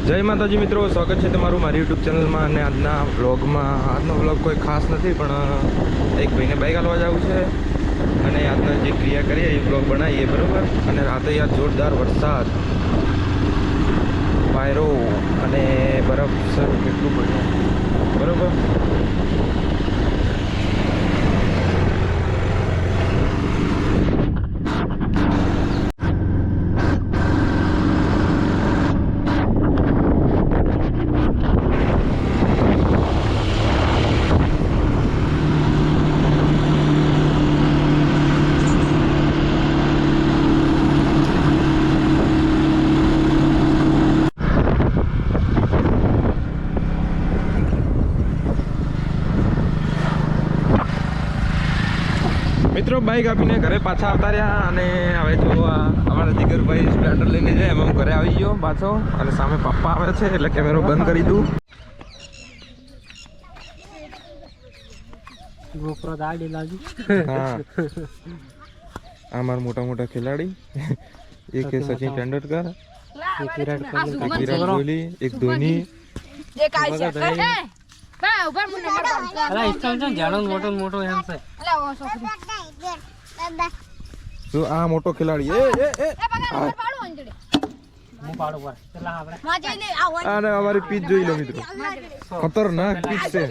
જય માતાજી મિત્રો, સ્વાગત છે તમારું મારી યુટ્યુબ ચેનલમાં. અને આજના વ્લોગમાં, આજનો વ્લોગ કોઈ ખાસ નથી, પણ એક ભાઈને બાઇક હાલવા જવું છે અને આજના જે ક્રિયા કરીએ એ વ્લોગ બનાવીએ, બરાબર. અને રાતે યાર જોરદાર વરસાદ, વાયરો અને બરફ સર કેટલું બધું, બરાબર. મિત્રો બાઇક આપીને ઘરે પાછા આવતા રહ્યા અને હવે જો અમારા જીગરભાઈ સ્પ્લેન્ડર લઈને જાય, એમાં હું ઘરે આવી ગયો પાછો અને સામે પપ્પા આવે છે એટલે કેમેરો બંધ કરી દઉં. હા, આ મારા મોટા મોટા ખેલાડી, એક છે સચિન તેંડુલકર, એક વિરાટ કોહલી, એક ધોની, એક આ મોટો ખેલાડી અને અમારી પીચ જોઈ લો મિત્રો, ખતરનાક પીચ છે.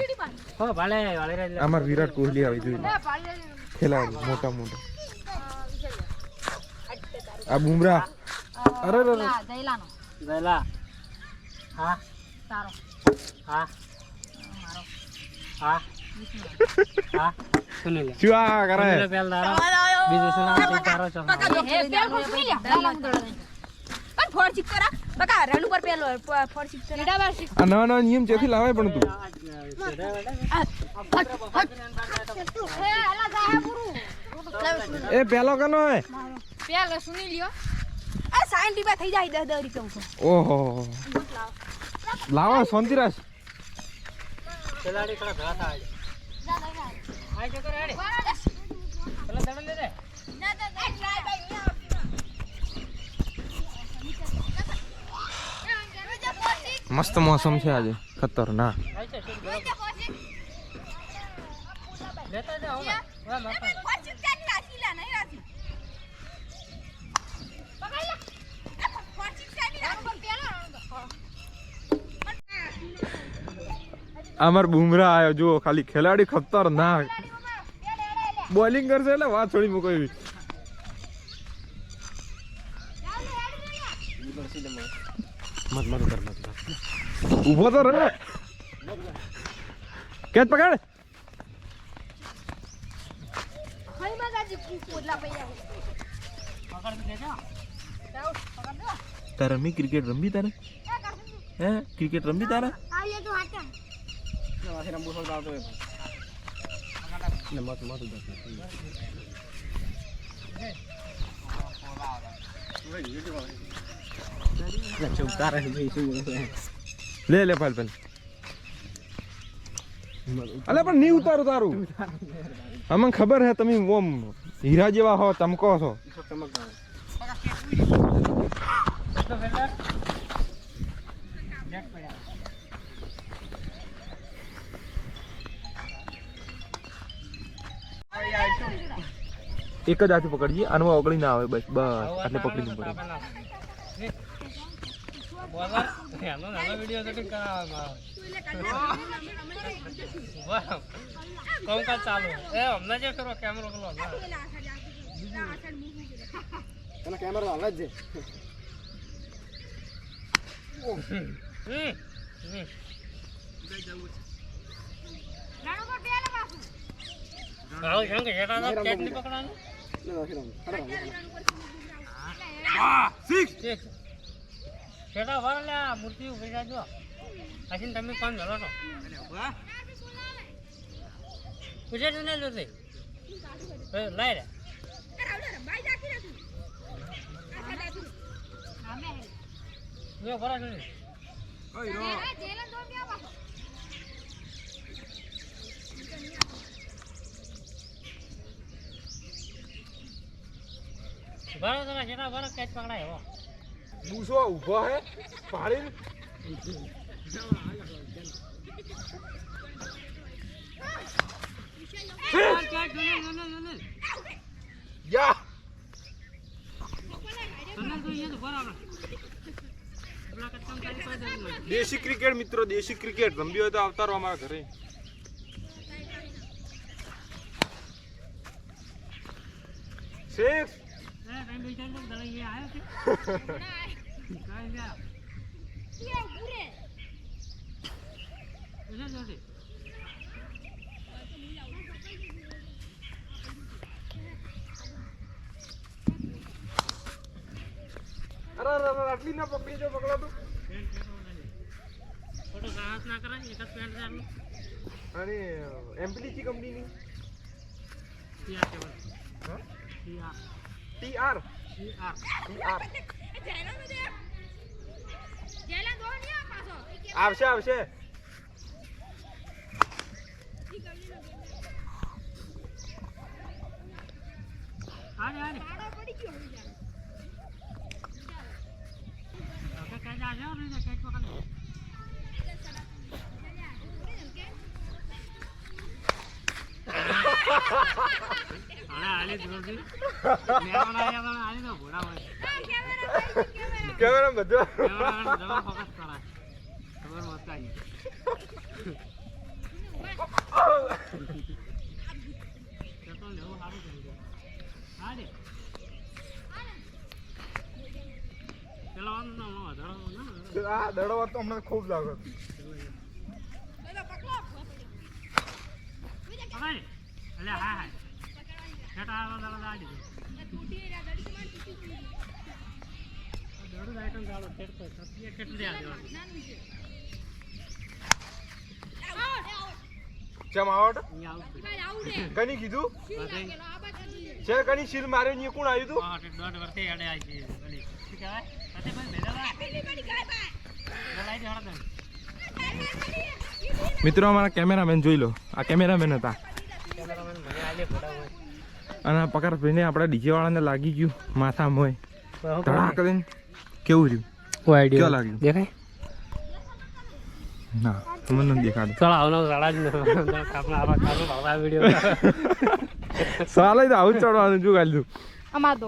અમાર વિરાટ કોહલી આવી જોઈ લો, ખેલાડી મોટા મોટા. આ બુમરાહ, અરે ચુઆ કરે નવા નવા નિયમ ચેથી લાવે પણ તું એ પેલો કનો હે પેલો સુની લ્યો આ 60 રૂપિયા થઈ જાય 10 રૂપિયા. ઓહો, લાવો શાંતિરાજ. ખેલાડી કડા ભેળા થાય આય કે કરે હેડે પેલા દડન લે દે ના ના લાય ભાઈ મસ્ત મોસમ છે આજે, ખતરનાક. લેતા જાઓ ને વાહ માપા ફોર્ચ્યુન ચાલી રાસી લા નહીં રાસી પકડ લે ફોર્ચ્યુન ચાલી રાસી પેલા અમાર બુમરાહ આવ્યો જુઓ, ખાલી ખેલાડી ખતરનાક બોલિંગ કરશે એટલે વાત છોડી મૂકો એવી. ઉભો તો રહે, કેચ પકડ. હઈ મગાજી પોદલા પૈયા પકડ દે જા પકડ દો. તારે રમી ક્રિકેટ રમી તારે? હે ક્રિકેટ રમી તારે? આવીએ તો હાટા વાસી રંબુ સોલ આવતો હોય ને મત મત દે ચૌકાર હે ભાઈ શું લે લે પાલ પાલ. અલે પણ નહીં ઉતારું તારું, અમને ખબર હે તમે ઓમ હીરા જેવા હો, ચમકો છો. એક જ હાથે પકડજી, આનો ઓગળી ના આવે, બસ બસ આટલે પકડી ન પડે. બોલર એનો નાનો વિડિયો શૂટિંગ કરાવવામાં વાહ કોમકાજ ચાલુ એ હમણાં જે કરો કેમેરો પેલો એનો કેમેરો હાલ જ છે. રાણો પર પેલા બાપુ આવો શંક જેટા ના કેચ ની પકડાનું લે વાસી રંબુ ખરા વાહ 6 જેટા વાળલે આ મૂર્તિ ઉભી જાજો આશીન તમે કોણ ધરો છો વાહ પૂછે જ ને લોતે લાય રે ભાઈ જાકી નથી આમે યો ભરા ને ઓય રો જેલા દો મ્યા બાપુ ભરો તમે જેટા ભરો કેચ પકડાય હો બુસો ઉભો હે પાડી યા દેશી ક્રિકેટ મિત્રો, દેશી ક્રિકેટ રમ્યો હોય તો આવતા રહો અમારા ઘરે. સિક્સ અરે આટલી ના પકડી જો પકડો તો. અને એમ્પ્લીચી કંપનીની TR આવશે આવશે. કેમેરા બધું દડો તો અમને ખૂબ લાગે. ચમ આવટ કની કીધું છે કની શીલ માર્યો ને કોણ આવ્યું તું? મિત્રો અમારા કેમેરામેન જોઈ લો, આ કેમેરામેન હતા. અને પકાર ભાઈને આપણા ડીજે વાળાને લાગી ગયું માથામાં હોય ધડાક કરીને. કેવું રહ્યું? કેવું લાગ્યું? દેખાય ના તમને નથી દેખાડું. ચાલ આવનો સાડા જ વિડીયો સાલે તો આવું જ ચડવાનું શું કાઢ્યું અમાર તો